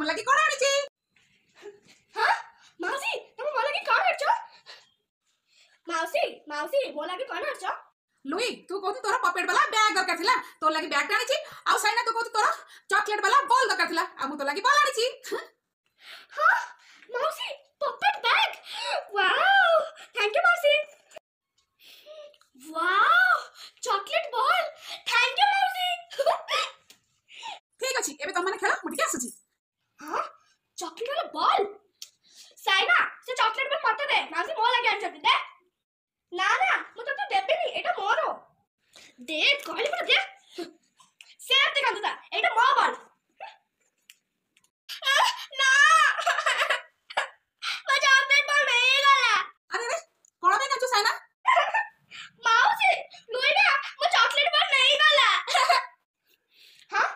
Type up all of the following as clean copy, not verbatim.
तम लगी कोन आनी छी हां माउसी तुम मोला की कोन आछो माउसी माउसी मोला की कोन आछो लुई तू कहती तोरा पपेट वाला बैग दरकार थिला तो लगी बैग टाणी छी आ साइना तू कहती तोरा चॉकलेट वाला बॉल दरकार थिला आ मु तो लगी बॉल आनी छी हां माउसी puppet bag wow thank you माउसी wow chocolate ball thank you माउसी ठीक अछि एबे तुम माने खेला मुठी आसुची हां चॉकलेट वाला बॉल साइना से चॉकलेट बॉल मत दे माउसी मो लगे आन दे ना ना मु तो देबेनी एटा मोरो दे कहली पर दे सेर देखा दता एटा मो बॉल ना मजा चॉकलेट बॉल नहीं गला अरे रे कोन बे काचो साइना माउसी लुईना मु चॉकलेट बॉल नहीं गला हां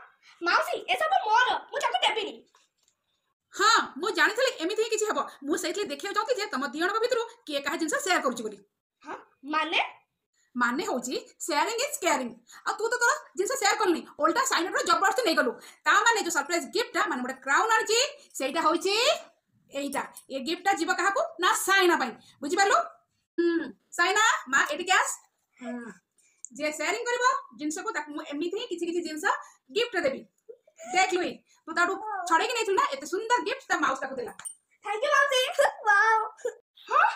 माउसी ए सब मोरो मु चॉकलेट देबेनी हां मु जानि थले एमिति ही किछि हबो मु सेइतले देखियो जाउती जे तम दियण भितरु के काहे जिंस शेयर करूची बोली हां माने माने होची शेयरिंग इज केयरिंग आ तू तो तोरा जिंस शेयर करनी उल्टा साइन रो जबरदस्ती नहीं गलु ता माने जो सरप्राइज गिफ्ट माने मोटे क्राउन आनची सेइटा होची एइटा ए गिफ्टटा जीव काहाकू ना साइना पई बुझि पालु साइना मा एटी कैश जे शेयरिंग करबो जिंस को ताक मु एमिति ही किछि किछि जिंस गिफ्ट देबी देख लुई तू ताडू छड़े कि नेथिल ना एते सुंदर गिफ्ट ता माउस ताकू देला थैंक यू माउसी वाओ हां